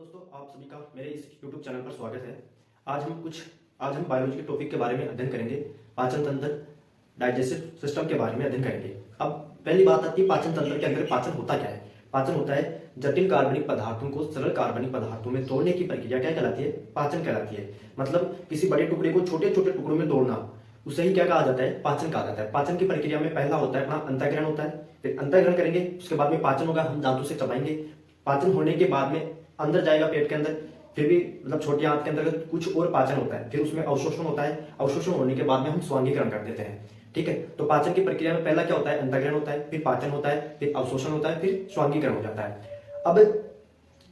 दोस्तों, आप सभी का मेरे इस YouTube चैनल पर स्वागत है। आज हम बायोलॉजी के टॉपिक के बारे में अध्ययन करेंगे। पाचन तंत्र, डाइजेस्टिव सिस्टम के बारे में अध्ययन करेंगे। अब पहली बात आती है पाचन तंत्र के अंदर पाचन होता क्या है। पाचन होता है जटिल कार्बनिक पदार्थों को सरल कार्बनिक पदार्थों में तोड़ने की प्रक्रिया क्या कहलाती है? पाचन कहलाती है। मतलब किसी बड़े टुकड़े को छोटे छोटे टुकड़ों में तोड़ना, उसे ही क्या कहा जाता है? पाचन कहा जाता है। पाचन की प्रक्रिया में पहला होता है अपना अंतःग्रहण होता है, फिर अंतःग्रहण करेंगे, उसके बाद में पाचन होगा, हम दांतों से चबाएंगे। पाचन होने के बाद में अंदर जाएगा पेट के अंदर, फिर भी मतलब छोटी आंत के अंतर्गत कुछ और पाचन होता है, फिर उसमें अवशोषण होता है। अवशोषण होने के बाद में हम स्वांगीकरण कर देते हैं। ठीक है, तो पाचन की प्रक्रिया में पहला क्या होता है? अंतःग्रहण होता है, फिर पाचन होता है, फिर अवशोषण होता है, फिर स्वांगीकरण हो जाता है। अब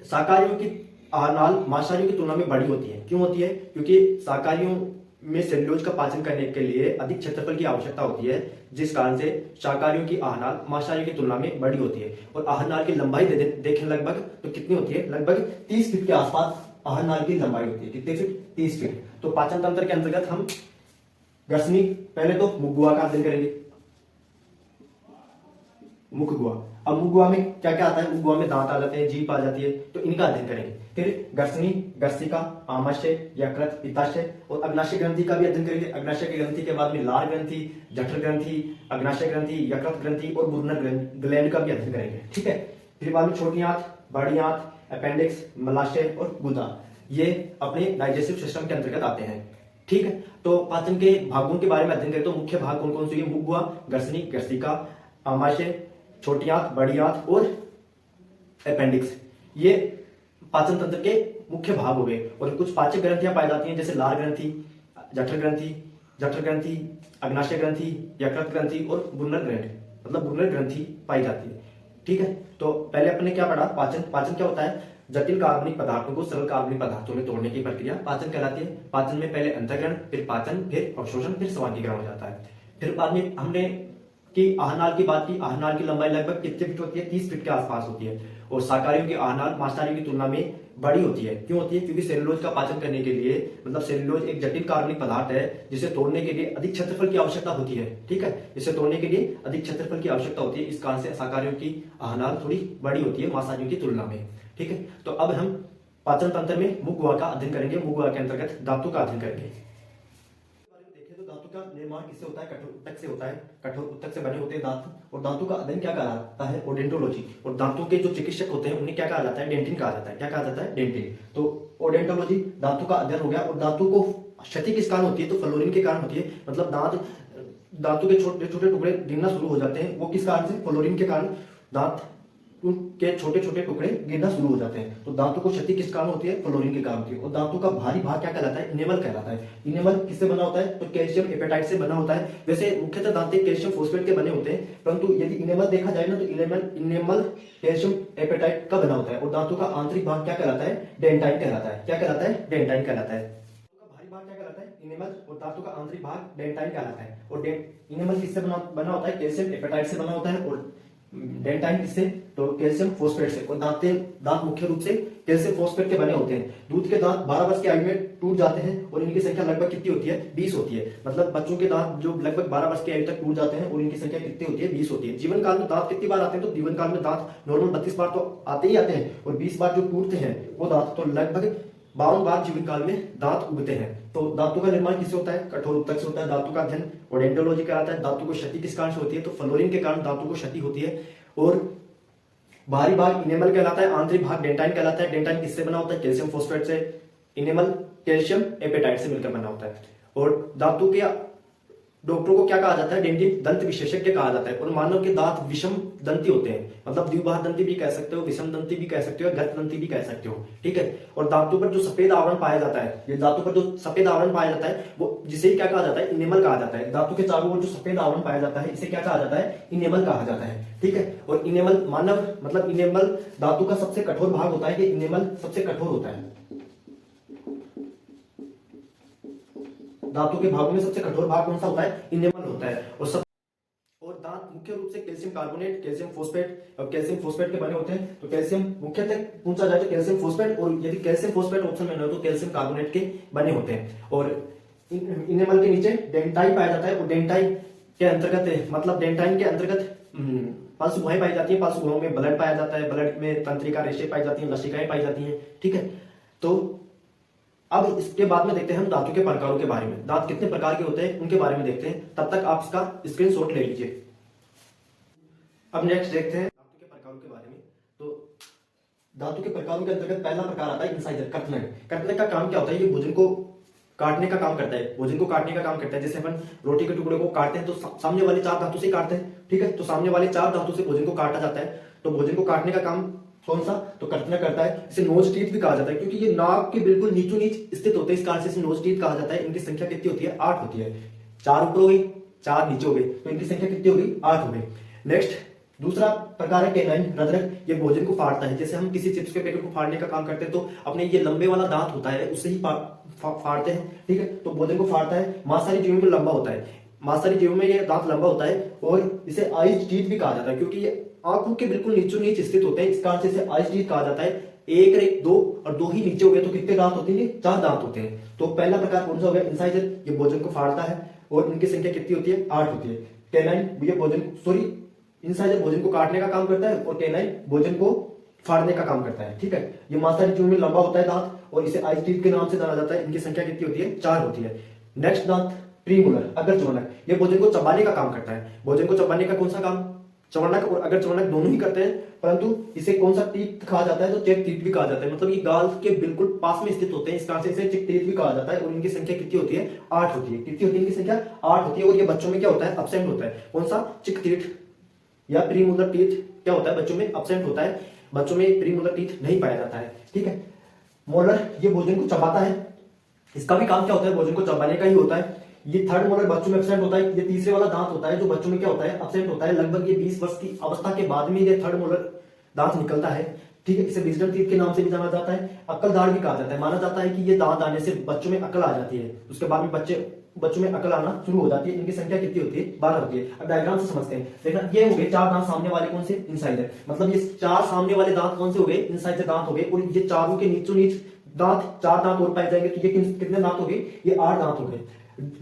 शाकाहारियों की आहारनाल मांसाहारियों की तुलना में बड़ी होती है। क्यों होती है? क्योंकि शाकाहारियों में सेल्यूलोज का पाचन करने के लिए अधिक क्षेत्रफल की आवश्यकता होती है, जिस कारण से शाकाहारियों की आहारनाल मांसाहारियों की तुलना में बड़ी होती है। और आहारनाल की लंबाई देखें लगभग तो कितनी होती है? लगभग 30 फीट के आसपास आहारनाल की लंबाई होती है। कितने फीट? 30 फीट। तो पाचन तंत्र के अंतर्गत हम ग्रसनी, पहले तो मुख गुहा का अध्ययन करेंगे। मुख गुहा, अब मुख गुहा में क्या क्या आता है? मुख गुहा में दांत आ जाते हैं, जीभ आ जाती है, तो इनका अध्ययन करेंगे। फिर ग्रसनी, ग्रसिका, आमाशय, यकृत, पित्ताशय और अग्नाशय ग्रंथि का भी अध्ययन करेंगे। अग्नाशय की ग्रंथि के बाद में लार ग्रंथि, जठर ग्रंथि, अग्नाशय ग्रंथि, यकृत ग्रंथि और बुर्नर ग्लैंड का भी अध्ययन करेंगे। ठीक है, फिर बाद में छोटी आंत, बड़ी आंत, अपेंडिक्स, मलाशय और गुदा, ये अपने डाइजेस्टिव सिस्टम के अंतर्गत आते हैं। ठीक है, तो पाचन के भागों के बारे में अध्ययन करें तो मुख्य भाग कौन कौन से? मुख गुहा, ग्रसनी, ग्रसिका, आमाशय, छोटी आंत, बड़ी आंत और अपेंडिक्स, ये पाचन तंत्र के मुख्य भाग हो गए। और कुछ पाचक ग्रंथियां पाई जाती हैं, जैसे लार ग्रंथि, जठर ग्रंथि, अग्नाशय ग्रंथि, यकृत ग्रंथि और बुर्नर ग्लैंड, मतलब बुर्नर ग्रंथि पाई जाती है। ठीक है, तो पहले अपने क्या पढ़ा? पाचन। पाचन क्या होता है? जटिल कार्बनिक पदार्थों को सरल कार्बनिक पदार्थों में तोड़ने की प्रक्रिया पाचन कहलाती है। पाचन में पहले अंतःग्रहण, फिर पाचन, फिर अवशोषण, फिर स्वांगीकरण हो जाता है। फिर बाद में हमने की आहारनाल की बात की। आहारनाल की लंबाई लगभग कितने फीट होती है? 30 फीट के आसपास होती है। और शाकाहारियों की आहारनाल मांसाहारियों की तुलना में बड़ी होती है। क्यों होती है? क्योंकि सेलुलोज का पाचन करने के लिए, मतलब सेलुलोज एक जटिल कार्बनिक पदार्थ है, जिसे तोड़ने के लिए अधिक क्षेत्रफल की आवश्यकता होती है। ठीक है, इसे तोड़ने के लिए अधिक क्षेत्रफल की आवश्यकता होती है। इस कारण से शाकाहारियों की आहारनाल थोड़ी बड़ी होती है मांसाहारियों की तुलना में। ठीक है, तो अब हम पाचन तंत्र में मुख गुहा का अध्ययन करेंगे। मुख गुहा के अंतर्गत दांतों का अध्ययन करेंगे। दांतों का निर्माण किससे होता है? कठोर ऊतक से होता है। कठोर ऊतक से बने होते हैं दांत। और दांतों का अध्ययन क्या कहा जाता है? ओडेंटोलॉजी। और दांतों के जो चिकित्सक होते हैं उन्हें क्या कहा जाता है? डेंटिन कहा जाता है। क्या कहा जाता है? डेंटिन। तो ओडेंटोलॉजी, दांतों का अध्ययन हो गया। और दांतों को क्षति किस कारण होती है? तो फ्लोरीन के कारण होती है। मतलब दांतों के छोटे छोटे टुकड़े गिरना शुरू हो जाते हैं, वो किस कारण से? फ्लोरीन के कारण दांत के छोटे छोटे टुकड़े गिरना शुरू हो जाते हैं। तो दांतों को क्षति किस कारण होती है? फ्लोरीन के कारण होती है। और दांतों का भारी भाग क्या कहलाता है? इनेमल कहलाता है। इनेमल किससे बना होता है? तो कैल्शियम एपेटाइट से बना होता है। वैसे मुख्यतः दांत कैल्शियम फॉस्फेट के बने होते हैं, परंतु यदि इनेमल देखा जाए ना, तो इनेमल कैल्शियम एपेटाइट का बना होता है। और दांतों का आंतरिक भाग क्या कहलाता है? डेंटाइन कहलाता है। क्या कहलाता है? डेंटाइन कहलाता है। भारी भाग क्या कहलाता है? इनेमल। और दांतों का आंतरिक भाग डेंटाइन कहलाता है। और इनेमल किससे बना होता है? कैल्शियम एपेटाइट से बना होता है। और डेंटाइन किससे? तो कैल्शियम फॉस्फेट से। और दांत मुख्य रूप से कैल्शियम फॉस्फेट के बने होते हैं। दूध के दांत 12 वर्ष की आयु में टूट जाते हैं और इनकी संख्या लगभग कितनी होती है? 20 होती है। मतलब बच्चों के दांत जो लगभग 12 वर्ष की आयु तक टूट जाते हैं और इनकी संख्या कितनी होती है? 20 होती है। जीवन काल में दांत कितनी बार आते हैं? तो जीवन काल में दांत नॉर्मल 32 बार तो आते ही आते हैं, और 20 बार जो टूटते हैं वो दांत तो लगभग 52 बार जीवन काल में दांत उगते हैं। तो दांतों का निर्माण किससे होता है? कठोर ऊतक से होता है। दांतों का अध्ययन ओडेंटोलॉजी कराता है। दांतों को क्षति किस कारण से होती है? तो फ्लोरीन के कारण दांतों को क्षति होती है। और बाहरी भाग इनेमल कहलाता है, आंतरिक भाग डेंटाइन कहलाता है। डेंटाइन किससे बना होता है? कैल्शियम फॉस्फेट से। इनेमल कैल्शियम एपेटाइट से मिलकर बना होता है। और दांतों के डॉक्टरों को क्या कहा जाता है? डेंटिस्ट, दंत विशेषज्ञ कहा जाता है। और मानव के दांत विषम दंती होते हैं, मतलब द्विबाह दंती भी कह सकते हो, विषम दंती भी कह सकते हो, गत दंती भी कह सकते हो। ठीक है, और दांतों पर जो सफेद आवरण पाया जाता है, ये दांतों पर जो सफेद आवरण पाया जाता है, वो जिसे क्या कहा जाता है? इनेमल कहा जाता है। दांतों के चारों ओर जो सफेद आवरण पाया जाता है, इसे क्या कहा जाता है? इनेमल कहा जाता है। ठीक है, और इनेमल इनेमल दांतों का सबसे कठोर भाग होता है। इनेमल सबसे कठोर होता है। दांतों के भागों में सबसे कठोर भाग कौन सा होता है? इनेमल होता है। और दांत मुख्य रूप से कैल्शियम कार्बोनेट, कैल्शियम फॉस्फेट के बने होते हैं। तो कैल्शियम मुख्यतः पूछा जाए तो कैल्शियम फॉस्फेट, और यदि कैल्शियम फॉस्फेट ऑप्शन में न हो तो कैल्शियम कार्बोनेट के बने होते हैं। और इनेमल के नीचे डेंटाइन पाया जाता है। और डेंटाइन के अंतर्गत, मतलब डेंटाइन के अंतर्गत पालसु गुहाएं पाई जाती है, पालसु गुहाओं में ब्लड पाया जाता है, ब्लड में तंत्रिका रेशे पाई जाती है, लसिकाएं पाई जाती हैं। ठीक है, तो अब इसके बाद में देखते हैं हम दांतों के प्रकारों के बारे में। दांत कितने प्रकार के होते हैं उनके बारे में देखते हैं, तब तक आप इसका स्क्रीनशॉट ले लीजिए। अब नेक्स्ट देखते हैं दांतों के प्रकारों के बारे में। तो धातु के प्रकारों के अंतर्गत पहला प्रकार आता है इंसाइजर, कर्तनक। कर्तनक का काम क्या होता है? ये भोजन को काटने का काम करता है, भोजन को काटने का काम करता है। जैसे अपन रोटी के टुकड़े को काटते हैं तो सामने वाले 4 दांतों से काटते हैं। ठीक है, तो सामने वाले 4 दांतों से भोजन को काटा जाता है। तो भोजन को काटने का काम कौन सा? तो कर्तनक करता है। इसे नोज टीथ भी कहा जाता है, क्योंकि ये नाक के बिल्कुल नीचों नीच स्थित होते हैं, इस कारण से इसे नोज टीथ कहा जाता है। इनकी संख्या कितनी होती है? 8 होती है। 4 ऊपर हो गई, 4 नीचे हो गई, तो इनकी संख्या कितनी हो गई? 8 हो गई। नेक्स्ट दूसरा प्रकार है कैनाइन, रंध्रक। ये भोजन को फाड़ता है। जैसे हम किसी चिप्स के पैकेट को फाड़ने का काम करते हैं तो अपने ये लंबे वाला दांत होता है उससे ही फाड़ते हैं। ठीक है, तो भोजन को फाड़ता है। मांसाहारी जीवों में लंबा होता है, मांसाहारी जीवों में ये दांत लंबा होता है और इसे आइज टीथ भी कहा जाता है, क्योंकि ये आंखों के बिल्कुल नीचों नीच स्थित होते हैं, इस कारण से इसे आइज टीथ कहा जाता है। एक और एक 2 और 2 ही नीचे हो गए तो कितने दांत होते हैं? 4 दांत होते हैं। तो पहला प्रकार कौन सा हो गया? इंसाइजर, ये भोजन को फाड़ता है और इनकी संख्या कितनी होती है? 8 होती है। कैनाइन ये भोजन इंसाइजर भोजन को काटने का काम करता है और कैनाइन भोजन को फाड़ने का काम करता है। ठीक है, ये मांसाहारी जीवों में लंबा होता है दांत और इसे आइज टीथ के नाम से जाना जाता है। इनकी संख्या कितनी होती है? 4 होती है। नेक्स्ट दांत प्रीमोलर, अगर चवनक। ये भोजन को चबाने का काम करता है। भोजन को चबाने का कौन सा काम? चवनक और अगर चवनक दोनों ही करते हैं, परंतु इसे कौन सा टीथ कहा जाता है? तो चेक टीथ भी कहा जाता है। मतलब ये गाल के बिल्कुल पास में स्थित होते हैं, इस कारण से इसे चेक टीथ भी कहा जाता है। और इनकी संख्या कितनी होती है? 8 होती है। कितनी होती है इनकी संख्या? 8 होती है। और ये बच्चों में क्या होता है? अब्सेंट होता है। कौन सा? चिक टीथ या प्रीमोलर टीथ क्या होता है? बच्चों में अब्सेंट होता है, बच्चों में प्रीमोलर टीथ नहीं पाया जाता है। ठीक है, मोलर ये भोजन को चबाता है। इसका भी काम क्या होता है? भोजन को चबाने का ही होता है। ये थर्ड मोलर बच्चों में एब्सेंट होता है। ये तीसरे वाला दांत होता है जो बच्चों में क्या होता है? एब्सेंट होता है। लगभग ये 20 वर्ष की अवस्था के बाद में ये थर्ड मोलर दांत निकलता है। ठीक है, इसे विजडम टीथ के नाम से भी जाना जाता है। अक्ल दाढ़ भी कहा जाता है। माना जाता है कि ये दांत आने से बच्चों में अकल आ जाती है, उसके बाद में बच्चों में अकल आना शुरू हो जाती है। इनकी संख्या कितनी होती है? 12 होती है। अब डायग्राम से समझते हैं। देखना, ये हो गए 4 दांत सामने वाले, कौन से? इंसाइजर। मतलब ये 4 सामने वाले दांत कौन से हो गए? इंसाइजर दांत हो गए। और ये चारों के नीचों नीच दांत 4 दांत और पाए जाएंगे, तो ये कितने दांत हो गए? ये 8 दांत हो गए।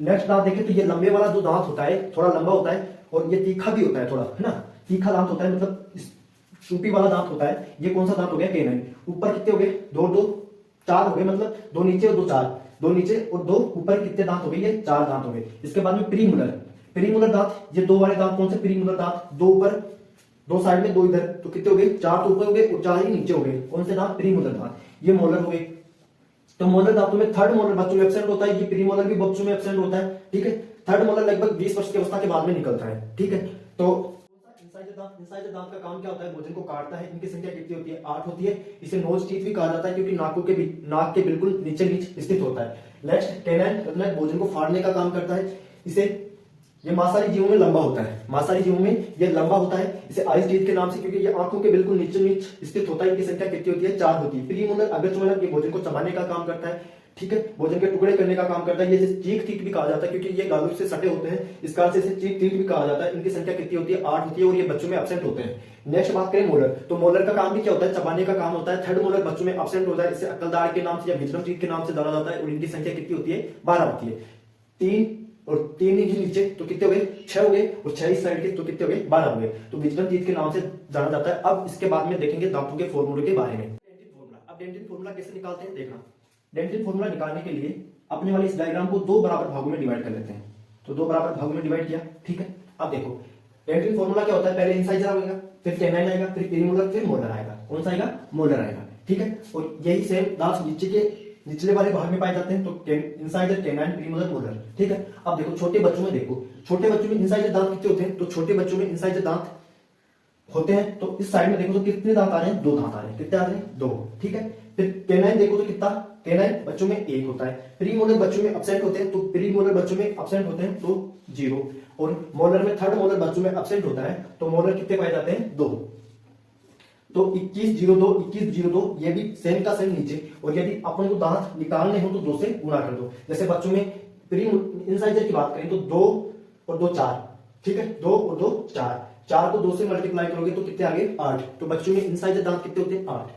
नेक्स्ट दांत देखें तो ये लंबे वाला जो दांत होता है थोड़ा लंबा होता है और ये तीखा भी होता है थोड़ा, है ना? तीखा दांत होता है, मतलब चूपी वाला दांत होता है। ये कौन सा दांत हो गया? कैनाइन। ऊपर कितने हो गए? 2 2 4 हो गए, मतलब 2 नीचे और 2 4, 2 नीचे और 2 ऊपर कितने दांत हो गए? ये 4 दांत हो गए। इसके बाद में प्रीमोलर, प्रीमोलर दांत, ये 2 वाले दांत कौन से? प्रीमोलर दांत, 2 ऊपर 2 साइड में 2 इधर, तो कितने हो गए? 4 तो ऊपर हो गए और 4 ही नीचे हो गए। कौन से दांत? प्रीमोलर दांत। ये मोलर हो गए। तो मोलर दांतों में थर्ड मोलर बच्चों में एब्सेंट होता है, ये प्रीमोलर भी बच्चों में एब्सेंट होता है। ठीक है, थर्ड मोलर लगभग 20 वर्ष की अवस्था के बाद में निकलता है। ठीक है, तो इंसाइजर दांत का काम क्या होता है? भोजन को काटता है। इनकी संख्या कितनी होती है? 8 होती है। इसे नोज टीथ भी कहा जाता है, क्योंकि नाक के बिल्कुल नीचे नीच स्थित होता है। नेक्स्ट कैनाइन, मतलब भोजन को फाड़ने का काम करता है। इसे ये मांसाहारी जीवों में लंबा होता है। मांसाहारी जीवों में ये लंबा होता है। इसे आइज टीथ के नाम से, क्योंकि ये आंखों के बिल्कुल नीचे नीच स्थित होता है। इनकी संख्या कितनी होती है? 4 होती है। प्रीमोलर अगरचोलर ये भोजन को चबाने का काम करता है। ठीक है, भोजन के टुकड़े करने का काम करता है। ये चीक टीथ भी कहा जाता है, क्योंकि ये गालों से सटे होते हैं, इस कारण से इसे चीक टीथ भी कहा जाता है। इनकी संख्या कितनी होती है? 8 होती है। और ये बच्चों में एब्सेंट होते हैं। नेक्स्ट बात करें मोलर, तो मोलर का काम भी क्या होता है? चबाने का काम होता है। थर्ड मोलर बच्चों में एब्सेंट होता है। इसे अक्लदाड़ के नाम से या विजडम टीथ के नाम से जाना जाता है। और इनकी संख्या कितनी होती है? 12 होती है। 3 और 3 ही नीचे तो कितने हो गए? 6 हो गए। और 6 इस साइड के तो कितने हो गए? 12 हो गए। तो विजडम टीथ के नाम से जाना जाता है। अब इसके बाद में देखेंगे दांतों के फॉर्मूले के बारे में। डेंटिन फॉर्मूला, अब डेंटिन फॉर्मूला कैसे निकालते हैं देखना। डेंटिन फॉर्मूला निकालने के लिए अपने वाले इस डायग्राम को 2 बराबर भागों में डिवाइड कर लेते हैं। तो 2 बराबर भागों में डिवाइड किया। ठीक है, अब देखो डेंटिन फॉर्मूला क्या होता है? पहले इंसाइजर आएगा, फिर कैनाइन आएगा, फिर प्रीमोलर, फिर मोलर आएगा। कौन सा आएगा? मोलर आएगा। ठीक है, और यही सेम दांत नीचे के निचले वाले भाग में पाए जाते हैं। तो इंसाइजर, कैनाइन, प्रीमोलर, मोलर। ठीक है, अब देखो छोटे बच्चों में, देखो छोटे बच्चों में इंसाइजर दांत कितने होते हैं? तो छोटे बच्चों में इंसाइजर दांत होते हैं। तो इस साइड में देखो तो कितने दांत आ रहे हैं? 2 दांत आ रहे हैं। कितने आ रहे हैं? 2। ठीक है, फिर कैनाइन देखो तो कितना? कैनाइन बच्चों में 1 होता है। प्रीमोलर बच्चों में एब्सेंट होते हैं, तो प्रीमोलर बच्चों में एब्सेंट होते हैं तो 0। और मोलर में थर्ड मोलर बच्चों में एब्सेंट होता है, तो मोलर कितने पाए जाते हैं? 2। तो 2102, 2102 ये भी सेम का सेम नीचे। और यदि अपन को दांत निकालने हो तो 2 से गुणा कर दो। जैसे बच्चों में इंसाइजर की बात करें तो 2 और 2 4। ठीक है, 2 और 2 4, 4 को 2 से मल्टीप्लाई करोगे तो कितने आ गए? 8। तो बच्चों में इंसाइजर दांत कितने होते हैं? 8।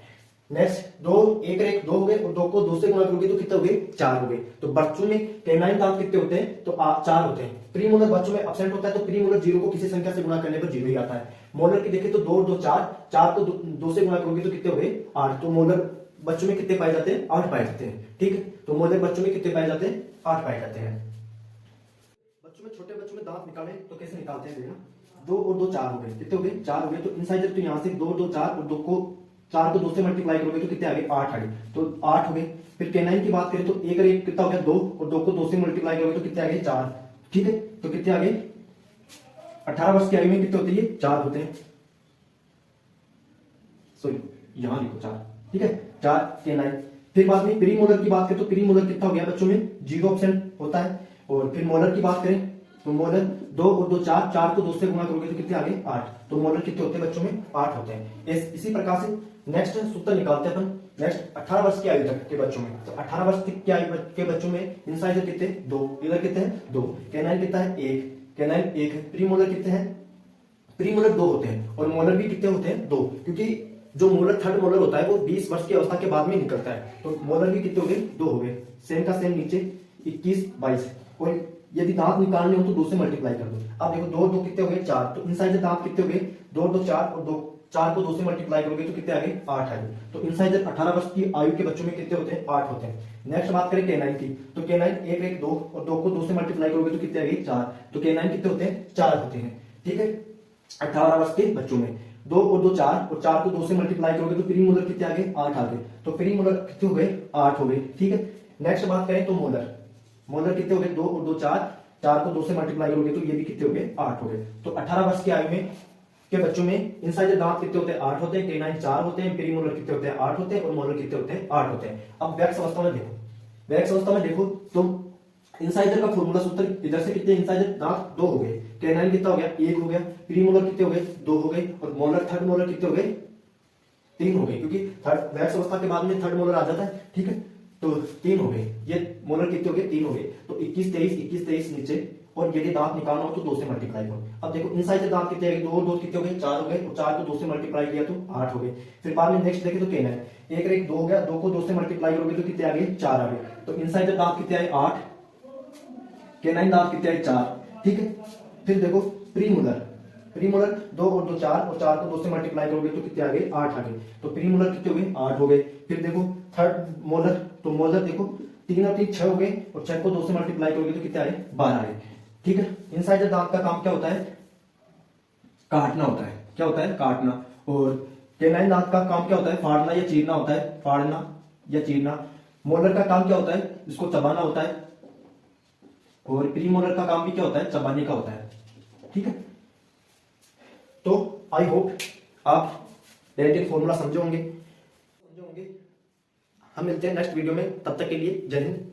नेक्स्ट दो, एक एक दो हो गए और दो को दो से गुणा करोगे तो कितने हो गए, चार हो गए। तो बच्चों में कैनाइन दांत कितने होते हैं, तो चार होते हैं। प्रीमोलर बच्चों में एब्सेंट होता है, तो प्रीमोलर जीरो को किसी संख्या से गुणा करने पर जीरो ही आता है। मोलर की देखें तो दो दो चार, चार को दो से गुणा करोगे तो कितने हो गए, आठ। तो मोलर बच्चों में कितने पाए जाते हैं, आठ पाए जाते हैं। ठीक है, तो मोलर बच्चों में कितने पाए जाते हैं, आठ पाए जाते हैं। बच्चों में, छोटे बच्चों में दांत निकाले तो कैसे निकालते हैं, देखना। दो और दो चार हो गए, कितने हो गए, चार हो गए। तो इनसाइजर तो यहाँ से दो दो चार और दो को, चार को दो से मल्टीप्लाई करोगे तो कितने आ गए, आठ आ गए। तो आठ हो गए। फिर कैनाइन की बात करें तो एक और एक कितना हो गया, दो, और दो को दो से मल्टीप्लाई करोगे तो कितने आ गए, चार। ठीक है, तो कितने आ गए, 18 वर्ष की आयु में कितने होते हैं, चार होते हैं। सॉरी, यहां लिखो चार। ठीक है, चार कैनाइन। फिर बाद में प्री मोलर की बात करें तो प्री मोलर कितना हो गया बच्चों में, 0% होता है। और फिर मोलर की बात करें तो मोलर दो और दो चार, चार को दो से गुणा करोगे तो कितने आ गए, आठ। तो मोलर कितने होते हैं बच्चों में, आठ होते हैं। इसी प्रकार से नेक्स्ट सूत्र निकालते हैं अपन। नेक्स्ट 18 वर्ष की आयु तक के बच्चों में, तो 18 वर्ष की आयु के बच्चों में इंसाइजर कितने, दो, इधर कितने हैं, दो। कैनाइन कितना है, एक, कैनाइन एक है। प्री मोलर कितने हैं, प्री मोलर दो होते हैं। और मोलर भी कितने होते हैं, दो, क्योंकि जो मोलर थर्ड मोलर होता है वो 20 वर्ष की अवस्था के बाद में निकलता है। तो मोलर भी कितने हो गए, दो हो गए। सेम का सेम नीचे 21 22। और यदि दांत निकालने हो तो दो से मल्टीप्लाई कर दो। अब देखो दो दो कितने हो गए, चार। तो इनसाइजर दांत कितने हो गए, दो दो चार, और दो, चार को दो से मल्टीप्लाई करोगे तो कितने आ गए, आठ आ गए। तो इनसाइजर 18 वर्ष की आयु के बच्चों में कितने होते हैं, आठ होते हैं। नेक्स्ट बात करें कैनाइन की, तो कैनाइन एक एक दो, और दो को दो से मल्टीप्लाई करोगे तो कितने आ गए, चार। तो कैनाइन कितने होते हैं, चार होते हैं। ठीक है, 18 वर्ष के बच्चों में दो और दो चार, और चार को दो से मल्टीप्लाई करोगे तो प्री मोलर कितने आ गए, आठ आ गए। तो प्री मोलर कितने हो गए, आठ हो गए। ठीक है, नेक्स्ट बात करें तो मोलर, मोलर कितने हो गए, दो और दो चार, चार को दो से मल्टीप्लाई करोगे तो ये भी कितने हो गए, आठ हो गए। तो 18 वर्ष की आयु में के बच्चों में इनसाइजर दांत कितने होते हैं, आठ होते हैं। कैनाइन चार होते हैं। प्री मोलर कितने होते हैं, आठ होते हैं। और मोलर कितने होते हैं, आठ होते हैं। अब वैक्स अवस्था में देखो, वैक्स अवस्था में देखो तो इनसाइजर का फॉर्मूला सूत्र, इधर से कितने इनसाइजर दांत, दो हो गए। कैनाइन कितना हो गया, एक हो गया। प्री मोलर कितने हो गए, दो हो गए। और मोलर थर्ड मोलर कितने हो गए, तीन हो गए, क्योंकि थर्ड वैक्स अवस्था के बाद में थर्ड मोलर आ जाता है। ठीक है, तो तीन हो गए। ये मोलर कितने हो गए, तीन हो गए। तो 21 23 नीचे। और यदि दांत निकालना हो तो दो से मल्टीप्लाई करो। अब देखो इनसाइजर दांत कितने हैं, दो दो कितने हो गए, चार हो गए। और चार को दो से मल्टीप्लाई किया तो आठ हो गए। फिर बाद में नेक्स्ट देखे तो कैनाइन एक एक दो हो गया, दो को दो से मल्टीप्लाई करोगे तो कितने आ गए, चार आ गए। तो इनसाइजर दांत कितने आए, आठ। कैनाइन दांत कितने आए, चार। ठीक है, फिर देखो प्री मोलर, प्री मोलर दो और दो चार, और चार को दो से मल्टीप्लाई करोगे तो कितने आ गए, आठ आ गए। तो प्री मोलर कितने हो गए, आठ हो गए। फिर देखो थर्ड मोलर, तो मोलर देखो तीन और तीन छह हो गए, और छह को दो से मल्टीप्लाई करोगे तो कितने आ गए, 12 आ गए। ठीक है, इनसाइजर दांत का काम क्या होता है, काटना होता है। क्या होता है, काटना। और कैनाइन दांत का काम क्या होता है, फाड़ना या चीरना होता है, फाड़ना या चीरना। मोलर का काम क्या होता है, इसको चबाना होता है। और प्री मोलर का काम भी क्या होता है, चबाने का होता है। ठीक है, तो आई होप आप डेरिवेटिव फॉर्मूला समझे होंगे। हम मिलते हैं नेक्स्ट वीडियो में, तब तक के लिए जय हिंद।